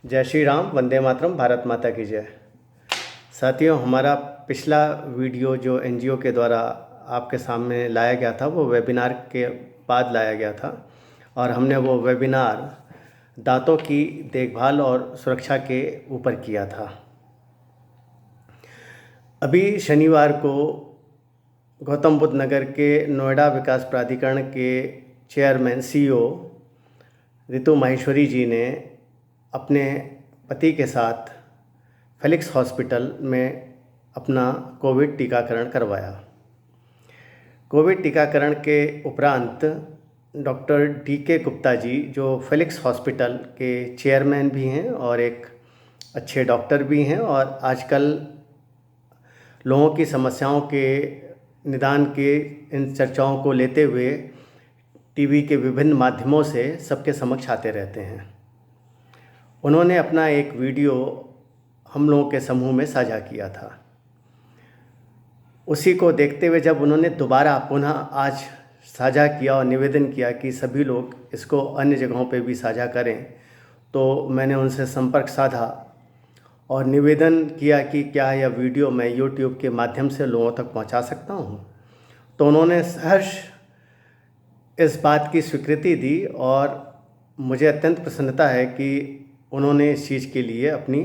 जय श्री राम, वंदे मातरम, भारत माता की जय। साथियों, हमारा पिछला वीडियो जो एनजीओ के द्वारा आपके सामने लाया गया था वो वेबिनार के बाद लाया गया था और हमने वो वेबिनार दांतों की देखभाल और सुरक्षा के ऊपर किया था। अभी शनिवार को गौतम बुद्ध नगर के नोएडा विकास प्राधिकरण के चेयरमैन सीईओ रितु माहेश्वरी जी ने अपने पति के साथ फेलिक्स हॉस्पिटल में अपना कोविड टीकाकरण करवाया। कोविड टीकाकरण के उपरांत डॉक्टर DK गुप्ता जी, जो फेलिक्स हॉस्पिटल के चेयरमैन भी हैं और एक अच्छे डॉक्टर भी हैं और आजकल लोगों की समस्याओं के निदान के इन चर्चाओं को लेते हुए टीवी के विभिन्न माध्यमों से सबके समक्ष आते रहते हैं। उन्होंने अपना एक वीडियो हम लोगों के समूह में साझा किया था। उसी को देखते हुए जब उन्होंने दोबारा पुनः आज साझा किया और निवेदन किया कि सभी लोग इसको अन्य जगहों पे भी साझा करें, तो मैंने उनसे संपर्क साधा और निवेदन किया कि क्या यह वीडियो मैं YouTube के माध्यम से लोगों तक पहुंचा सकता हूं। तो उन्होंने सहर्ष इस बात की स्वीकृति दी और मुझे अत्यंत प्रसन्नता है कि उन्होंने इस चीज़ के लिए अपनी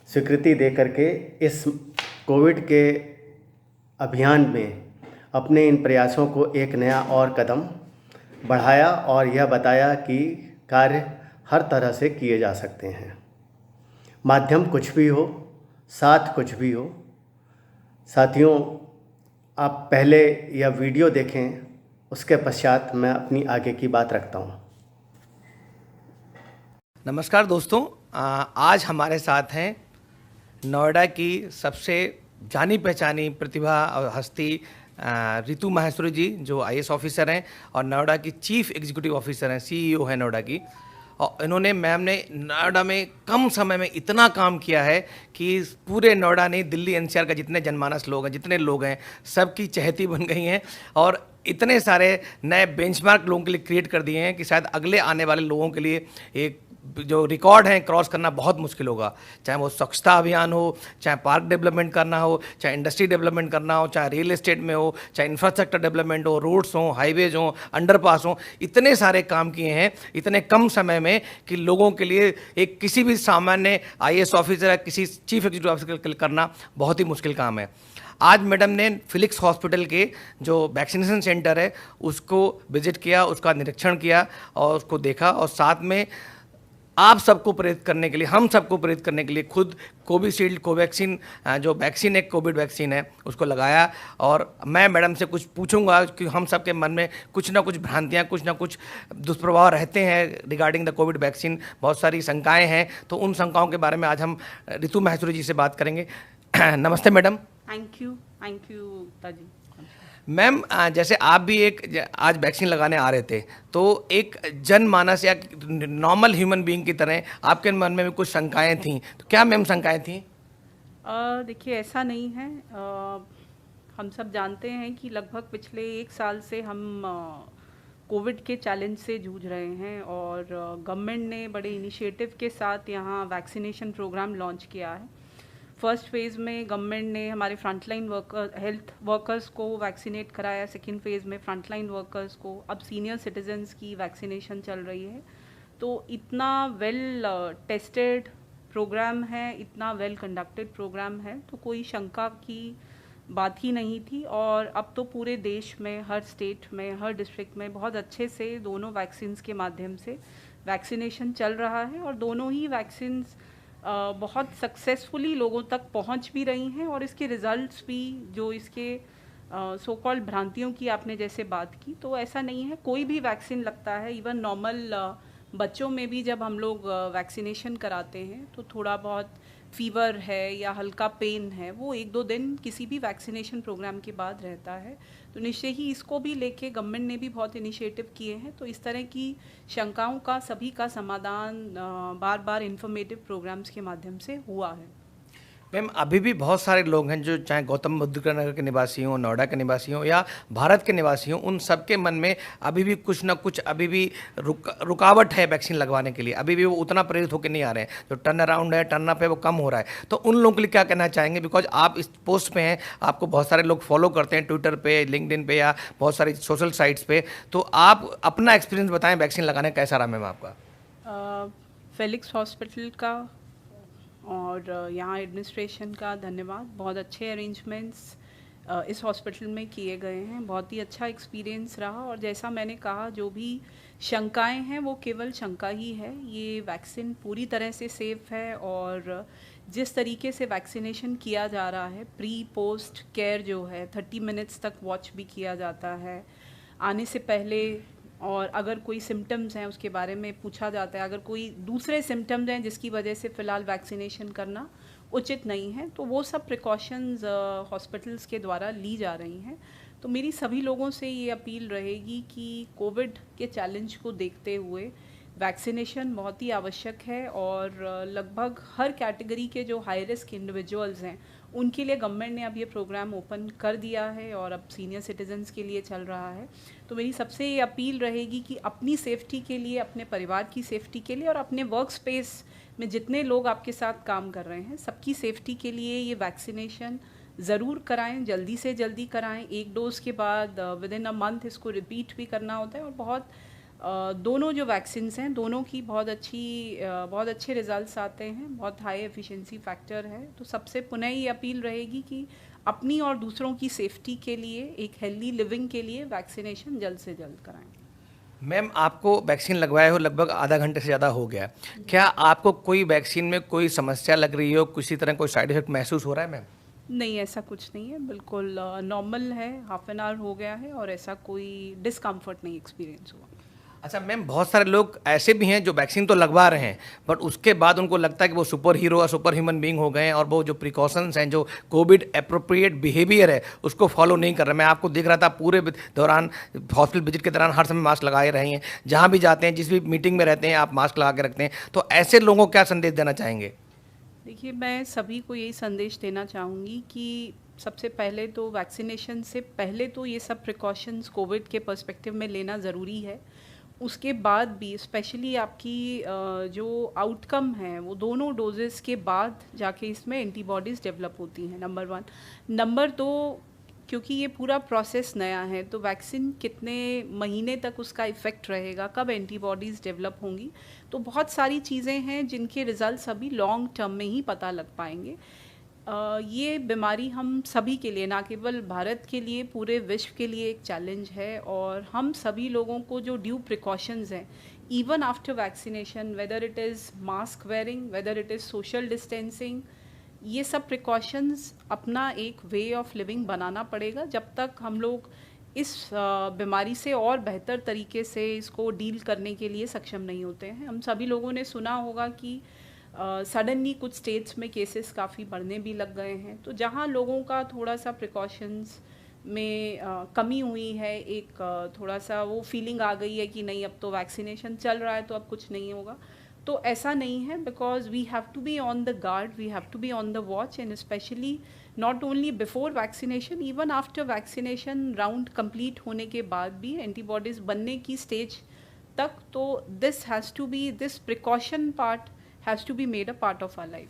स्वीकृति दे करके इस कोविड के अभियान में अपने इन प्रयासों को एक नया और कदम बढ़ाया और यह बताया कि कार्य हर तरह से किए जा सकते हैं। माध्यम कुछ भी हो, साथ कुछ भी हो। साथियों, आप पहले यह वीडियो देखें, उसके पश्चात मैं अपनी आगे की बात रखता हूँ। नमस्कार दोस्तों, आज हमारे साथ हैं नोएडा की सबसे जानी पहचानी प्रतिभा और हस्ती रितु माहेश्वरी जी, जो IAS ऑफिसर हैं और नोएडा की चीफ एग्जीक्यूटिव ऑफिसर हैं, CEO हैं नोएडा की। और इन्होंने मैम ने नोएडा में कम समय में इतना काम किया है कि पूरे नोएडा नहीं, दिल्ली NCR का जितने जनमानस लोग हैं, जितने लोग हैं, सबकी चहेती बन गई हैं और इतने सारे नए बेंचमार्क लोगों के लिए क्रिएट कर दिए हैं कि शायद अगले आने वाले लोगों के लिए एक जो रिकॉर्ड है क्रॉस करना बहुत मुश्किल होगा। चाहे वो स्वच्छता अभियान हो, चाहे पार्क डेवलपमेंट करना हो, चाहे इंडस्ट्री डेवलपमेंट करना हो, चाहे रियल एस्टेट में हो, चाहे इंफ्रास्ट्रक्चर डेवलपमेंट हो, रोड्स हो, हाईवेज हो, अंडरपास हो, इतने सारे काम किए हैं इतने कम समय में कि लोगों के लिए एक किसी भी सामान्य IAS ऑफिसर या किसी चीफ एग्जीक्यूटिव ऑफिसर के लिए करना बहुत ही मुश्किल काम है। आज मैडम ने फेलिक्स हॉस्पिटल के जो वैक्सीनेशन सेंटर है उसको विजिट किया, उसका निरीक्षण किया और उसको देखा और साथ में आप सबको प्रेरित करने के लिए, हम सबको प्रेरित करने के लिए खुद कोविशील्ड कोवैक्सीन जो वैक्सीन है, कोविड वैक्सीन है, उसको लगाया। और मैं मैडम से कुछ पूछूंगा कि हम सबके मन में कुछ ना कुछ भ्रांतियाँ, कुछ ना कुछ दुष्प्रभाव रहते हैं रिगार्डिंग द कोविड वैक्सीन, बहुत सारी शंकाएं हैं। तो उन शंकाओं के बारे में आज हम रितु माहेश्वरी जी से बात करेंगे। नमस्ते मैडम। थैंक यू ताजी। मैम, जैसे आप भी एक आज वैक्सीन लगाने आ रहे थे, तो एक जनमानस या नॉर्मल ह्यूमन बीइंग की तरह आपके मन में भी कुछ शंकाएं थीं, तो क्या मैम शंकाएं थीं? देखिए, ऐसा नहीं है। हम सब जानते हैं कि लगभग पिछले 1 साल से हम कोविड के चैलेंज से जूझ रहे हैं और गवर्नमेंट ने बड़े इनिशिएटिव के साथ यहाँ वैक्सीनेशन प्रोग्राम लॉन्च किया है। फर्स्ट फेज़ में गवर्नमेंट ने हमारे फ्रंटलाइन हेल्थ वर्कर्स को वैक्सीनेट कराया। सेकेंड फेज़ में फ्रंटलाइन वर्कर्स को, अब सीनियर सिटीजन्स की वैक्सीनेशन चल रही है। तो इतना वेल टेस्टेड प्रोग्राम है, इतना वेल कंडक्टेड प्रोग्राम है, तो कोई शंका की बात ही नहीं थी। और अब तो पूरे देश में, हर स्टेट में, हर डिस्ट्रिक्ट में बहुत अच्छे से दोनों वैक्सीन्स के माध्यम से वैक्सीनेशन चल रहा है और दोनों ही वैक्सीन्स बहुत सक्सेसफुली लोगों तक पहुंच भी रही हैं और इसके रिजल्ट्स भी, जो इसके सो कॉल्ड भ्रांतियों की आपने जैसे बात की, तो ऐसा नहीं है। कोई भी वैक्सीन लगता है, इवन नॉर्मल बच्चों में भी जब हम लोग वैक्सीनेशन कराते हैं तो थोड़ा बहुत फीवर है या हल्का पेन है, वो 1-2 दिन किसी भी वैक्सीनेशन प्रोग्राम के बाद रहता है। तो निश्चय ही इसको भी लेके गवर्नमेंट ने भी बहुत इनिशिएटिव किए हैं। तो इस तरह की शंकाओं का, सभी का समाधान बार बार इन्फॉर्मेटिव प्रोग्राम्स के माध्यम से हुआ है। मैम अभी भी बहुत सारे लोग हैं जो चाहे गौतम बुद्ध नगर के निवासी हों, नोएडा के निवासी हों या भारत के निवासी हों, उन सबके मन में अभी भी कुछ ना कुछ अभी भी रुकावट है वैक्सीन लगवाने के लिए। अभी भी वो उतना प्रेरित होकर नहीं आ रहे हैं। जो टर्न अराउंड है, टर्न अप है, वो कम हो रहा है। तो उन लोगों के लिए क्या कहना चाहेंगे? बिकॉज आप इस पोस्ट पे हैं, आपको बहुत सारे लोग फॉलो करते हैं ट्विटर पे, लिंक्डइन पे या बहुत सारी सोशल साइट्स पे। तो आप अपना एक्सपीरियंस बताएं, वैक्सीन लगाने कैसा रहा मैम आपका? फेलिक्स हॉस्पिटल का और यहाँ एडमिनिस्ट्रेशन का धन्यवाद। बहुत अच्छे अरेंजमेंट्स इस हॉस्पिटल में किए गए हैं। बहुत ही अच्छा एक्सपीरियंस रहा। और जैसा मैंने कहा, जो भी शंकाएं हैं वो केवल शंका ही है। ये वैक्सीन पूरी तरह से सेफ़ है और जिस तरीके से वैक्सीनेशन किया जा रहा है, प्री पोस्ट केयर जो है 30 मिनट्स तक वॉच भी किया जाता है आने से पहले। और अगर कोई सिम्टम्स हैं उसके बारे में पूछा जाता है। अगर कोई दूसरे सिम्टम्स हैं जिसकी वजह से फ़िलहाल वैक्सीनेशन करना उचित नहीं है, तो वो सब प्रिकॉशंस हॉस्पिटल्स के द्वारा ली जा रही हैं। तो मेरी सभी लोगों से ये अपील रहेगी कि कोविड के चैलेंज को देखते हुए वैक्सीनेशन बहुत ही आवश्यक है। और लगभग हर कैटेगरी के जो हाई रिस्क इंडिविजुअल्स हैं उनके लिए गवर्नमेंट ने अब ये प्रोग्राम ओपन कर दिया है और अब सीनियर सिटीजन्स के लिए चल रहा है। तो मेरी सबसे ये अपील रहेगी कि अपनी सेफ्टी के लिए, अपने परिवार की सेफ्टी के लिए और अपने वर्क स्पेस में जितने लोग आपके साथ काम कर रहे हैं सबकी सेफ्टी के लिए ये वैक्सीनेशन ज़रूर कराएं, जल्दी से जल्दी कराएं। एक डोज के बाद विद इन अ मंथ इसको रिपीट भी करना होता है। और बहुत दोनों जो वैक्सीन्स हैं दोनों की बहुत अच्छे रिजल्ट्स आते हैं, बहुत हाई एफिशिएंसी फैक्टर है। तो सबसे पुनः ये अपील रहेगी कि अपनी और दूसरों की सेफ्टी के लिए, एक हेल्दी लिविंग के लिए वैक्सीनेशन जल्द से जल्द कराएं। मैम आपको वैक्सीन लगवाए हो लगभग आधा घंटे से ज़्यादा हो गया। क्या आपको कोई वैक्सीन में कोई समस्या लग रही हो, किसी तरह कोई साइड इफेक्ट महसूस हो रहा है मैम? नहीं, ऐसा कुछ नहीं है, बिल्कुल नॉर्मल है। हाफ एन आवर हो गया है और ऐसा कोई डिस्कम्फर्ट नहीं एक्सपीरियंस हुआ। अच्छा मैम, बहुत सारे लोग ऐसे भी हैं जो वैक्सीन तो लगवा रहे हैं बट उसके बाद उनको लगता है कि वो सुपर हीरो या सुपर ह्यूमन बीइंग हो गए हैं और वो जो प्रिकॉशंस हैं, जो कोविड एप्रोप्रिएट बिहेवियर है उसको फॉलो नहीं कर रहे। मैं आपको देख रहा था पूरे दौरान, हॉस्पिटल विजिट के दौरान हर समय मास्क लगाए रहे हैं। जहाँ भी जाते हैं, जिस भी मीटिंग में रहते हैं, आप मास्क लगा के रखते हैं। तो ऐसे लोगों को क्या संदेश देना चाहेंगे? देखिए, मैं सभी को यही संदेश देना चाहूँगी कि सबसे पहले तो वैक्सीनेशन से पहले तो ये सब प्रिकॉशंस कोविड के पर्सपेक्टिव में लेना ज़रूरी है। उसके बाद भी स्पेशली आपकी जो आउटकम है वो दोनों डोजेस के बाद जाके इसमें एंटीबॉडीज़ डेवलप होती हैं, नंबर 1। नंबर 2, क्योंकि ये पूरा प्रोसेस नया है तो वैक्सीन कितने महीने तक उसका इफ़ेक्ट रहेगा, कब एंटीबॉडीज़ डेवलप होंगी, तो बहुत सारी चीज़ें हैं जिनके रिजल्ट्स अभी लॉन्ग टर्म में ही पता लग पाएंगे। ये बीमारी हम सभी के लिए, ना केवल भारत के लिए, पूरे विश्व के लिए एक चैलेंज है। और हम सभी लोगों को जो ड्यू प्रिकॉशंस हैं even after vaccination, whether it is mask wearing, whether it is social distancing, ये सब प्रिकॉशंस अपना एक वे ऑफ लिविंग बनाना पड़ेगा जब तक हम लोग इस बीमारी से और बेहतर तरीके से इसको डील करने के लिए सक्षम नहीं होते हैं। हम सभी लोगों ने सुना होगा कि सडनली कुछ स्टेट्स में केसेस काफ़ी बढ़ने भी लग गए हैं। तो जहाँ लोगों का थोड़ा सा प्रिकॉशंस में कमी हुई है, एक थोड़ा सा वो फीलिंग आ गई है कि नहीं अब तो वैक्सीनेशन चल रहा है तो अब कुछ नहीं होगा, तो ऐसा नहीं है। Because we have to be on the guard, we have to be on the watch, and specially not only before vaccination, even after vaccination round complete होने के बाद भी एंटीबॉडीज़ बनने की स्टेज तक। तो this precaution part has to be made a part of our life.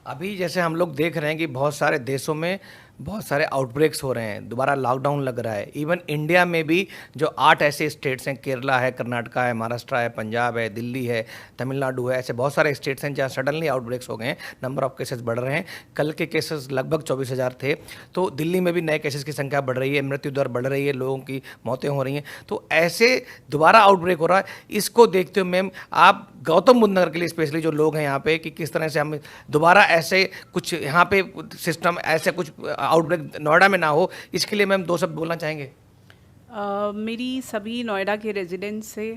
अभी जैसे हम लोग देख रहे हैं कि बहुत सारे देशों में बहुत सारे आउटब्रेक्स हो रहे हैं, दोबारा लॉकडाउन लग रहा है। इवन इंडिया में भी जो 8 ऐसे स्टेट्स हैं, केरला है, कर्नाटका है, महाराष्ट्र है, पंजाब है, दिल्ली है, तमिलनाडु है, ऐसे बहुत सारे स्टेट्स हैं जहाँ सडनली आउटब्रेक्स हो गए हैं। नंबर ऑफ केसेस बढ़ रहे हैं। कल के केसेस लगभग 24,000 थे। तो दिल्ली में भी नए केसेस की संख्या बढ़ रही है, मृत्यु दर बढ़ रही है, लोगों की मौतें हो रही हैं। तो ऐसे दोबारा आउटब्रेक हो रहा है। इसको देखते हुए मैम, आप गौतम बुद्ध नगर के लिए स्पेशली जो लोग हैं यहाँ पे, कि किस तरह से हम दोबारा ऐसे कुछ यहाँ पे सिस्टम, ऐसे कुछ आउटब्रेक नोएडा में ना हो, इसके लिए मैम 2 शब्द बोलना चाहेंगे? मेरी सभी नोएडा के रेजिडेंट्स से,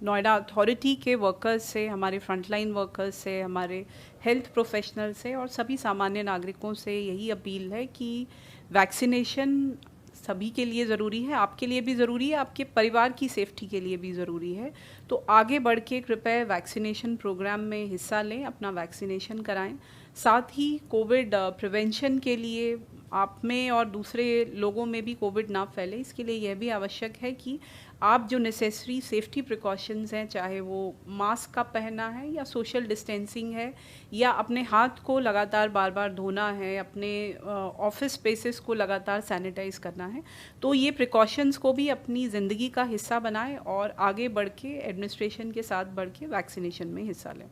नोएडा अथॉरिटी के वर्कर्स से, हमारे फ्रंटलाइन वर्कर्स से, हमारे हेल्थ प्रोफेशनल से और सभी सामान्य नागरिकों से यही अपील है कि वैक्सीनेशन सभी के लिए ज़रूरी है, आपके लिए भी ज़रूरी है, आपके परिवार की सेफ्टी के लिए भी ज़रूरी है। तो आगे बढ़ के कृपया वैक्सीनेशन प्रोग्राम में हिस्सा लें, अपना वैक्सीनेशन कराएं। साथ ही कोविड प्रिवेंशन के लिए आप में और दूसरे लोगों में भी कोविड ना फैले, इसके लिए यह भी आवश्यक है कि आप जो नेसेसरी सेफ्टी प्रिकॉशंस हैं, चाहे वो मास्क का पहनना है या सोशल डिस्टेंसिंग है या अपने हाथ को लगातार बार बार धोना है, अपने ऑफिस स्पेसेस को लगातार सैनिटाइज करना है, तो ये प्रिकॉशंस को भी अपनी ज़िंदगी का हिस्सा बनाएं और आगे बढ़ के एडमिनिस्ट्रेशन के साथ बढ़ के वैक्सीनेशन में हिस्सा लें।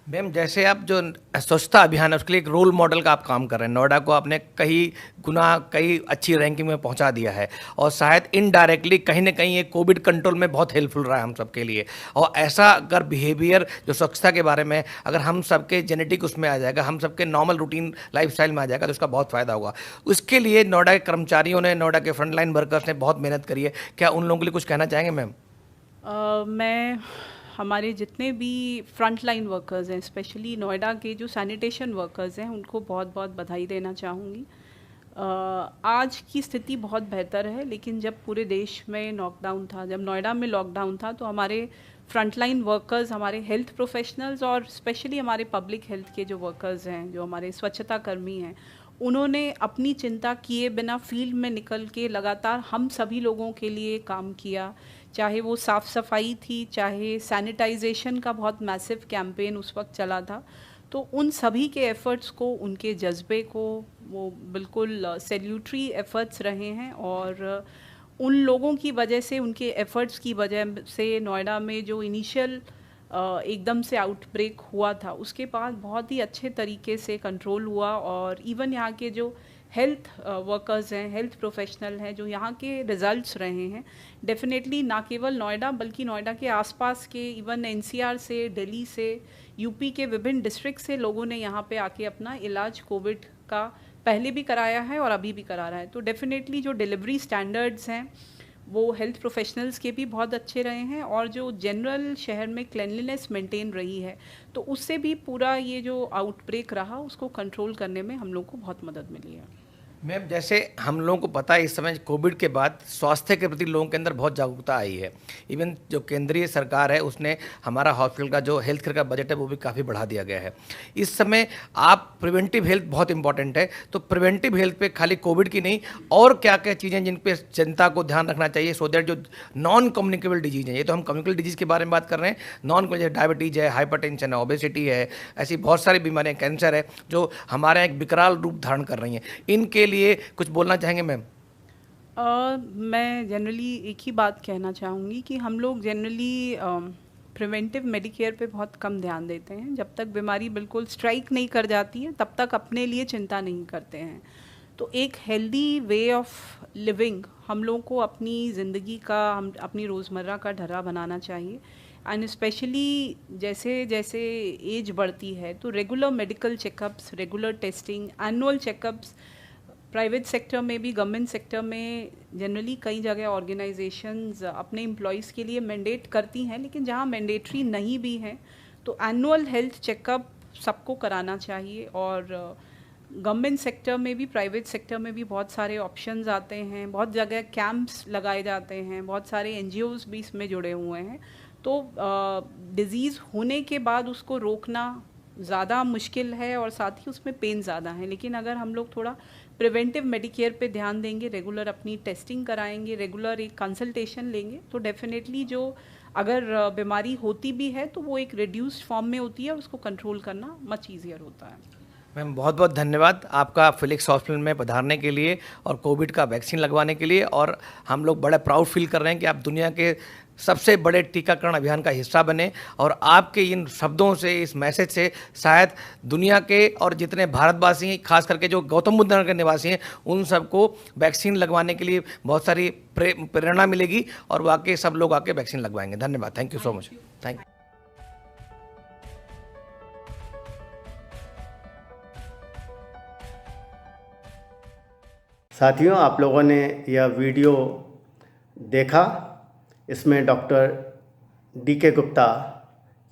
मैम, जैसे आप जो स्वच्छता अभियान है उसके लिए एक रोल मॉडल का आप काम कर रहे हैं, नोएडा को आपने कई अच्छी रैंकिंग में पहुंचा दिया है और शायद इनडायरेक्टली कहीं ना कहीं ये कोविड कंट्रोल में बहुत हेल्पफुल रहा है हम सबके लिए। और ऐसा अगर बिहेवियर जो स्वच्छता के बारे में अगर हम सबके जेनेटिक उसमें आ जाएगा, हम सबके नॉर्मल रूटीन लाइफस्टाइल में आ जाएगा, तो उसका बहुत फ़ायदा होगा। उसके लिए नोएडा के कर्मचारियों ने, नोएडा के फ्रंटलाइन वर्कर्स ने बहुत मेहनत करी है। क्या उन लोगों के लिए कुछ कहना चाहेंगे मैम? मैं हमारे जितने भी फ्रंट लाइन वर्कर्स हैं, स्पेशली नोएडा के जो सैनिटेशन वर्कर्स हैं, उनको बहुत बहुत बधाई देना चाहूँगी। आज की स्थिति बहुत बेहतर है, लेकिन जब पूरे देश में लॉकडाउन था, जब नोएडा में लॉकडाउन था, तो हमारे फ्रंट लाइन वर्कर्स, हमारे हेल्थ प्रोफेशनल्स और स्पेशली हमारे पब्लिक हेल्थ के जो वर्कर्स हैं, जो हमारे स्वच्छता कर्मी हैं, उन्होंने अपनी चिंता किए बिना फील्ड में निकल के लगातार हम सभी लोगों के लिए काम किया। चाहे वो साफ़ सफाई थी, चाहे सैनिटाइजेशन का बहुत मैसिव कैंपेन उस वक्त चला था, तो उन सभी के एफ़र्ट्स को, उनके जज्बे को, वो बिल्कुल सैल्यूटरी एफ़र्ट्स रहे हैं। और उन लोगों की वजह से, उनके एफ़र्ट्स की वजह से नोएडा में जो इनिशियल एकदम से आउटब्रेक हुआ था, उसके बाद बहुत ही अच्छे तरीके से कंट्रोल हुआ। और इवन यहाँ के जो हेल्थ वर्कर्स हैं, हेल्थ प्रोफेशनल हैं, जो यहाँ के रिजल्ट्स रहे हैं, डेफिनेटली ना केवल नोएडा बल्कि नोएडा के आसपास के इवन एनसीआर से, दिल्ली से, यूपी के विभिन्न डिस्ट्रिक्ट से लोगों ने यहाँ पे आके अपना इलाज कोविड का पहले भी कराया है और अभी भी करा रहा है। तो डेफिनेटली जो डिलीवरी स्टैंडर्ड्स हैं वो हेल्थ प्रोफेशनल्स के भी बहुत अच्छे रहे हैं, और जो जनरल शहर में क्लेanलीनेस मेंटेन रही है, तो उससे भी पूरा ये जो आउटब्रेक रहा उसको कंट्रोल करने में हम लोग को बहुत मदद मिली है। मैम, जैसे हम लोगों को पता है इस समय कोविड के बाद स्वास्थ्य के प्रति लोगों के अंदर बहुत जागरूकता आई है। इवन जो केंद्रीय सरकार है उसने हमारा हॉस्पिटल का जो हेल्थ केयर का बजट है वो भी काफ़ी बढ़ा दिया गया है। इस समय आप प्रिवेंटिव हेल्थ बहुत इंपॉर्टेंट है, तो प्रिवेंटिव हेल्थ पे खाली कोविड की नहीं और क्या क्या चीज़ें जिन पे जनता को ध्यान रखना चाहिए, सो दैट जो नॉन कम्युनिकेबल डिजीज़ हैं, ये तो हम कम्युनिकेबल डिजीज़ के बारे में बात कर रहे हैं, नॉन कम्युनिकेबल डायबिटीज़ है, हाइपरटेंशन है, ओबेसिटी है, ऐसी बहुत सारी बीमारियाँ, कैंसर है, जो हमारे एक विकराल रूप धारण कर रही हैं, इनके लिए कुछ बोलना चाहेंगे मैम? मैं जनरली एक ही बात कहना चाहूँगी कि हम लोग जनरली प्रिवेंटिव मेडिकेयर पे बहुत कम ध्यान देते हैं। जब तक बीमारी बिल्कुल स्ट्राइक नहीं कर जाती है, तब तक अपने लिए चिंता नहीं करते हैं। तो एक हेल्दी वे ऑफ लिविंग हम लोग को अपनी ज़िंदगी का, हम अपनी रोज़मर्रा का ढर्रा बनाना चाहिए। एंड स्पेशली जैसे जैसे एज बढ़ती है, तो regular medical checkups, regular testing, annual checkups, private sector में भी, गवर्नमेंट सेक्टर में जनरली कई जगह ऑर्गेनाइजेशंस अपने एम्प्लॉयज़ के लिए मैंडेट करती हैं, लेकिन जहाँ मैंडेटरी नहीं भी हैं, तो एनुअल हेल्थ चेकअप सबको कराना चाहिए। और गवर्नमेंट सेक्टर में भी, प्राइवेट सेक्टर में भी बहुत सारे ऑप्शंस आते हैं, बहुत जगह कैंप्स लगाए जाते हैं, बहुत सारे एनजीओज़ भी इसमें जुड़े हुए हैं। तो डिज़ीज़ होने के बाद उसको रोकना ज़्यादा मुश्किल है और साथ ही उसमें पेन ज़्यादा है, लेकिन अगर हम लोग थोड़ा प्रिवेंटिव मेडिकेयर पे ध्यान देंगे, रेगुलर अपनी टेस्टिंग कराएंगे, रेगुलर एक कंसल्टेशन लेंगे, तो डेफिनेटली जो अगर बीमारी होती भी है तो वो एक रिड्यूस्ड फॉर्म में होती है, उसको कंट्रोल करना मच ईजियर होता है। मैम, बहुत बहुत धन्यवाद आपका फिलिक्स हॉस्पिटल में पधारने के लिए और कोविड का वैक्सीन लगवाने के लिए। और हम लोग बड़ा प्राउड फील कर रहे हैं कि आप दुनिया के सबसे बड़े टीकाकरण अभियान का हिस्सा बने, और आपके इन शब्दों से, इस मैसेज से शायद दुनिया के और जितने भारतवासी हैं, खास करके जो गौतम बुद्ध नगर के निवासी हैं, उन सबको वैक्सीन लगवाने के लिए बहुत सारी प्रेरणा मिलेगी और वाकई सब लोग आके वैक्सीन लगवाएंगे। धन्यवाद, thank you so much, thank you. साथियों, आप लोगों ने यह वीडियो देखा। इसमें doctor DK Gupta,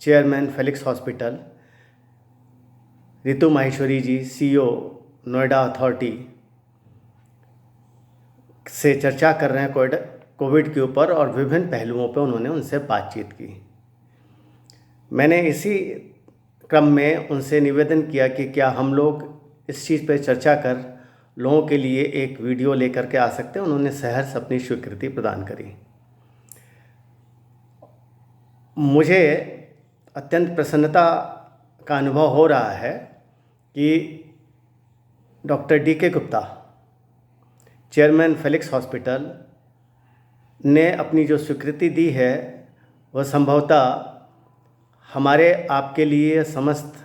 chairman Felix hospital, Ritu Maheshwari ji, CEO Noida authority, से चर्चा कर रहे हैं कोविड के ऊपर, और विभिन्न पहलुओं पर उन्होंने उनसे बातचीत की। मैंने इसी क्रम में उनसे निवेदन किया कि क्या हम लोग इस चीज़ पर चर्चा कर लोगों के लिए एक वीडियो लेकर के आ सकते हैं। उन्होंने सहर्ष अपनी स्वीकृति प्रदान करी। मुझे अत्यंत प्रसन्नता का अनुभव हो रहा है कि doctor DK. Gupta, chairman Felix hospital, ने अपनी जो स्वीकृति दी है वह संभवतः हमारे आपके लिए, समस्त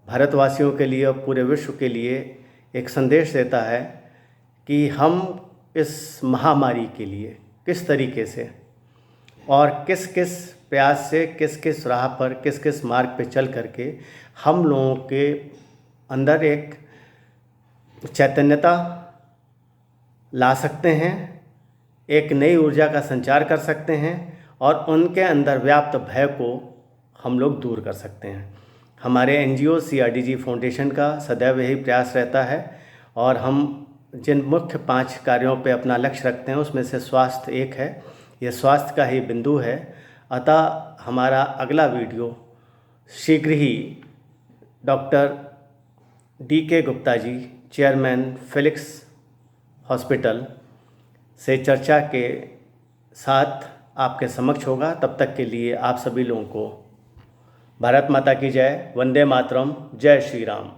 भारतवासियों के लिए और पूरे विश्व के लिए एक संदेश देता है कि हम इस महामारी के लिए किस तरीके से और किस किस प्रयास से, किस किस राह पर, किस किस मार्ग पे चल करके हम लोगों के अंदर एक चैतन्यता ला सकते हैं, एक नई ऊर्जा का संचार कर सकते हैं और उनके अंदर व्याप्त भय को हम लोग दूर कर सकते हैं। हमारे एनजीओ CRDG फाउंडेशन का सदैव यही प्रयास रहता है और हम जिन मुख्य 5 कार्यों पे अपना लक्ष्य रखते हैं उसमें से स्वास्थ्य एक है। यह स्वास्थ्य का ही बिंदु है। अतः हमारा अगला वीडियो शीघ्र ही doctor DK. Gupta ji, chairman Felix hospital, से चर्चा के साथ आपके समक्ष होगा। तब तक के लिए आप सभी लोगों को भारत माता की जय, वंदे मातरम, जय श्री राम।